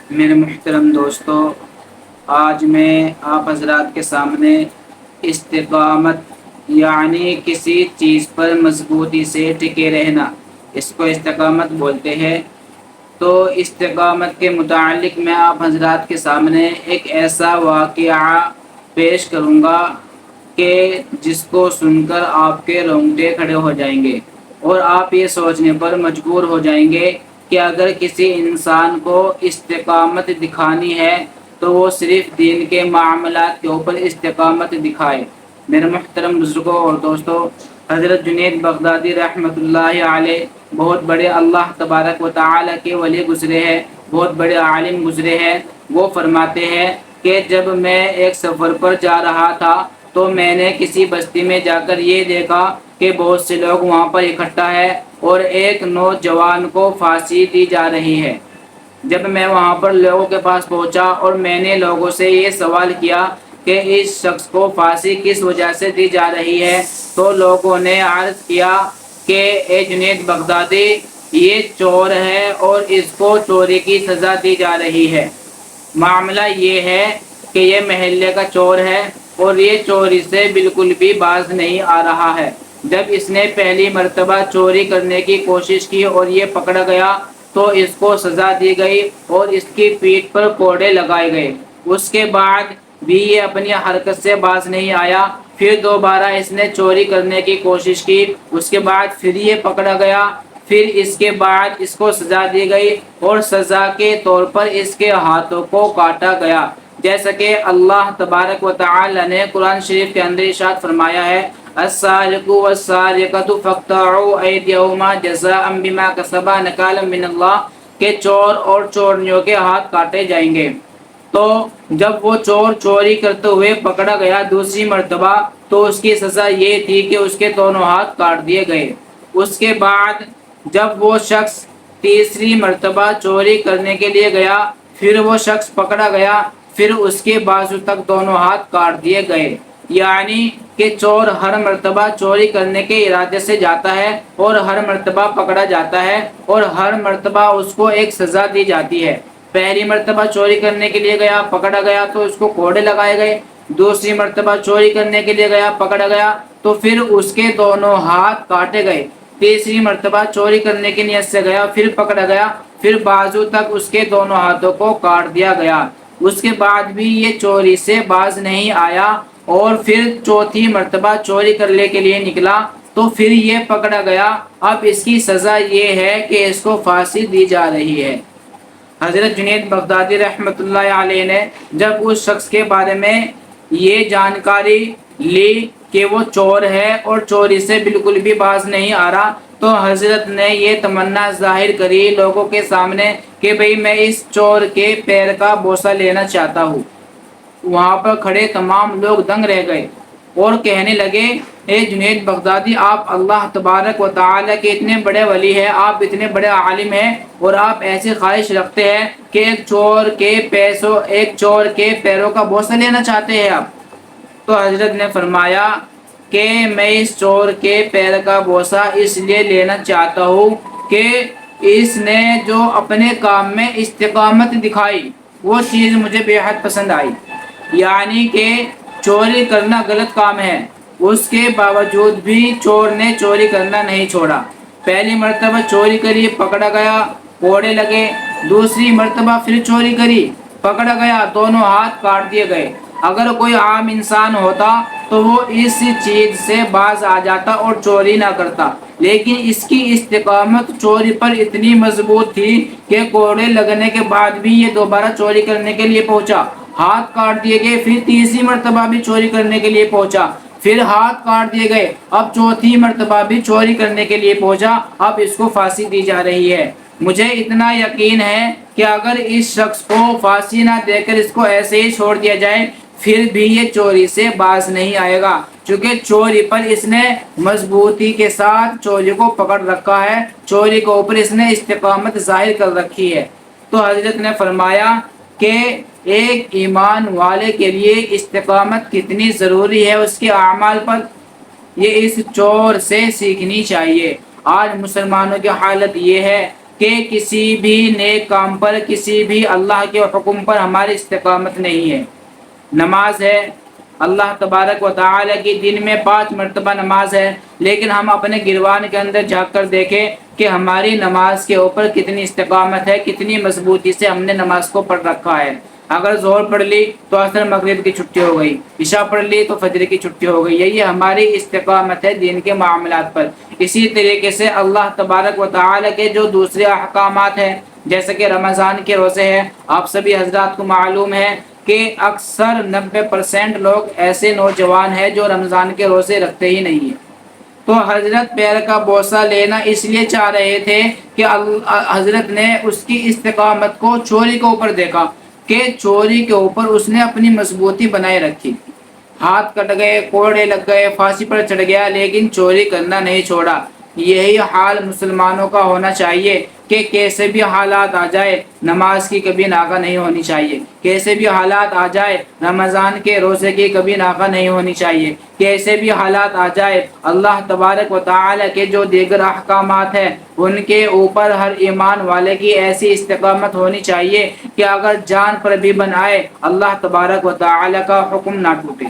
میرے محترم دوستو، آج میں آپ حضرات کے سامنے استقامت یعنی کسی چیز پر مضبوطی سے ٹکے رہنا، اس کو استقامت بولتے ہیں۔ تو استقامت کے متعلق میں آپ حضرات کے سامنے ایک ایسا واقعہ پیش کروں گا کہ جس کو سن کر آپ کے رونگٹے کھڑے ہو جائیں گے اور آپ یہ سوچنے پر مجبور ہو جائیں گے کہ اگر کسی انسان کو استقامت دکھانی ہے تو وہ صرف دین کے معاملات کے اوپر استقامت دکھائے۔ میرے محترم بزرگوں اور دوستوں، حضرت جنید بغدادی رحمۃ اللہ علیہ بہت بڑے اللہ تبارک و تعالی کے ولی گزرے ہیں، بہت بڑے عالم گزرے ہیں۔ وہ فرماتے ہیں کہ جب میں ایک سفر پر جا رہا تھا تو میں نے کسی بستی میں جا کر یہ دیکھا کہ بہت سے لوگ وہاں پر اکٹھا ہے اور ایک نوجوان کو پھانسی دی جا رہی ہے۔ جب میں وہاں پر لوگوں کے پاس پہنچا اور میں نے لوگوں سے یہ سوال کیا کہ اس شخص کو پھانسی کس وجہ سے دی جا رہی ہے، تو لوگوں نے عرض کیا کہ اے جنید بغدادی، یہ چور ہے اور اس کو چوری کی سزا دی جا رہی ہے۔ معاملہ یہ ہے کہ یہ محلے کا چور ہے اور یہ چوری سے بالکل بھی باز نہیں آ رہا ہے۔ جب اس نے پہلی مرتبہ چوری کرنے کی کوشش کی اور یہ پکڑا گیا تو اس کو سزا دی گئی اور اس کی پیٹھ پر کوڑے لگائے گئے۔ اس کے بعد بھی یہ اپنی حرکت سے باز نہیں آیا۔ پھر دوبارہ اس نے چوری کرنے کی کوشش کی، اس کے بعد پھر یہ پکڑا گیا، پھر اس کے بعد اس کو سزا دی گئی اور سزا کے طور پر اس کے ہاتھوں کو کاٹا گیا، جیسا کہ اللہ تبارک و تعالی نے قرآن شریف کے اندر ارشاد فرمایا ہے السارق والسارقۃ فاقطعوا ایدیہما جزاء بما کسبا نکالا من اللہ، کہ چور اور چورنیوں کے ہاتھ کاٹے جائیں گے۔ تو جب وہ چور چوری کرتے ہوئے پکڑا گیا دوسری مرتبہ تو اس کی سزا یہ تھی کہ اس کے دونوں ہاتھ کاٹ دیے گئے۔ اس کے بعد جب وہ شخص تیسری مرتبہ چوری کرنے کے لیے گیا، پھر وہ شخص پکڑا گیا، پھر اس کے بازو تک دونوں ہاتھ کاٹ دیے گئے۔ یعنی کہ چور ہر مرتبہ چوری کرنے کے ارادے سے جاتا ہے اور ہر مرتبہ پکڑا جاتا ہے اور ہر مرتبہ اس کو ایک سزا دی جاتی ہے۔ پہلی مرتبہ چوری کرنے کے لیے گیا، پکڑا گیا تو اس کو کوڑے لگائے گئے۔ دوسری مرتبہ چوری کرنے کے لیے گیا، پکڑا گیا تو پھر اس کے دونوں ہاتھ کاٹے گئے۔ تیسری مرتبہ چوری کرنے کی نیت سے گیا، پھر پکڑا گیا، پھر بازو تک اس کے دونوں ہاتھوں کو کاٹ دیا گیا۔ اس کے بعد بھی یہ چوری سے باز نہیں آیا اور پھر چوتھی مرتبہ چوری کرنے کے لیے نکلا تو پھر یہ پکڑا گیا۔ اب اس کی سزا یہ ہے کہ اس کو پھانسی دی جا رہی ہے۔ حضرت جنید بغدادی رحمۃ اللہ علیہ نے جب اس شخص کے بارے میں یہ جانکاری لی کہ وہ چور ہے اور چوری سے بالکل بھی باز نہیں آ رہا، تو حضرت نے یہ تمنا ظاہر کری لوگوں کے سامنے کہ بھئی میں اس چور کے پیر کا بوسہ لینا چاہتا ہوں۔ وہاں پر کھڑے تمام لوگ دنگ رہ گئے اور کہنے لگے اے جنید بغدادی، آپ اللہ تبارک و تعالی کے اتنے بڑے ولی ہیں، آپ اتنے بڑے عالم ہیں اور آپ ایسی خواہش رکھتے ہیں کہ ایک چور کے پیروں کا بوسہ لینا چاہتے ہیں آپ؟ تو حضرت نے فرمایا کہ میں اس چور کے پیر کا بوسہ اس لیے لینا چاہتا ہوں کہ اس نے جو اپنے کام میں استقامت دکھائی وہ چیز مجھے بے حد پسند آئی۔ یعنی کہ چوری کرنا غلط کام ہے، اس کے باوجود بھی چور نے چوری کرنا نہیں چھوڑا۔ پہلی مرتبہ چوری کری، پکڑا گیا، کوڑے لگے۔ دوسری مرتبہ پھر چوری کری، پکڑا گیا، دونوں ہاتھ کاٹ دیے گئے۔ اگر کوئی عام انسان ہوتا تو وہ اس چیز سے باز آ جاتا اور چوری نہ کرتا، لیکن اس کی استقامت چوری پر اتنی مضبوط تھی کہ کوڑے لگنے کے بعد بھی یہ دوبارہ چوری کرنے کے لیے پہنچا، ہاتھ کاٹ دیے گئے۔ پھر تیسری مرتبہ بھی چوری کرنے کے لیے پہنچا، پھر ہاتھ کاٹ دیے گئے۔ اب چوتھی مرتبہ بھی چوری کرنے کے لیے پہنچا، اب اس کو پھانسی دی جا رہی ہے۔ مجھے اتنا یقین ہے کہ اگر اس شخص کو پھانسی نہ دے کر اس کو ایسے ہی چھوڑ دیا جائے پھر بھی یہ چوری سے باز نہیں آئے گا، چونکہ چوری پر اس نے مضبوطی کے ساتھ چوری کو پکڑ رکھا ہے، چوری کے اوپر اس نے استقامت ظاہر کر رکھی ہے۔ تو حضرت نے فرمایا کہ ایک ایمان والے کے لیے استقامت کتنی ضروری ہے اس کے اعمال پر، یہ اس چور سے سیکھنی چاہیے۔ آج مسلمانوں کی حالت یہ ہے کہ کسی بھی نیک کام پر، کسی بھی اللہ کے حکم پر ہماری استقامت نہیں ہے۔ نماز ہے، اللہ تبارک و تعالی کی دن میں 5 مرتبہ نماز ہے، لیکن ہم اپنے گروان کے اندر جا کر دیکھیں کہ ہماری نماز کے اوپر کتنی استقامت ہے، کتنی مضبوطی سے ہم نے نماز کو پڑھ رکھا ہے۔ اگر ظہر پڑھ لی تو عصر مغرب کی چھٹی ہو گئی، عشاء پڑھ لی تو فجر کی چھٹی ہو گئی، یہی ہماری استقامت ہے دین کے معاملات پر۔ اسی طریقے سے اللہ تبارک و تعالی کے جو دوسرے احکامات ہیں، جیسے کہ رمضان کے روزے ہیں، آپ سبھی حضرات کو معلوم ہے کہ اکثر 90% لوگ ایسے نوجوان ہیں جو رمضان کے روزے رکھتے ہی نہیں ہیں۔ تو حضرت پیر کا بوسہ لینا اس لیے چاہ رہے تھے کہ حضرت نے اس کی استقامت کو چوری کے اوپر دیکھا کہ چوری کے اوپر اس نے اپنی مضبوطی بنائے رکھی، ہاتھ کٹ گئے، کوڑے لگ گئے، پھانسی پر چڑھ گیا، لیکن چوری کرنا نہیں چھوڑا۔ یہی حال مسلمانوں کا ہونا چاہیے کہ کیسے بھی حالات آ جائے نماز کی کبھی ناغہ نہیں ہونی چاہیے، کیسے بھی حالات آ جائے رمضان کے روزے کی کبھی ناغہ نہیں ہونی چاہیے، کیسے بھی حالات آ جائے اللہ تبارک و تعالی کے جو دیگر احکامات ہیں ان کے اوپر ہر ایمان والے کی ایسی استقامت ہونی چاہیے کہ اگر جان پر بھی بن آئے اللہ تبارک و تعالی کا حکم نہ ٹوٹے۔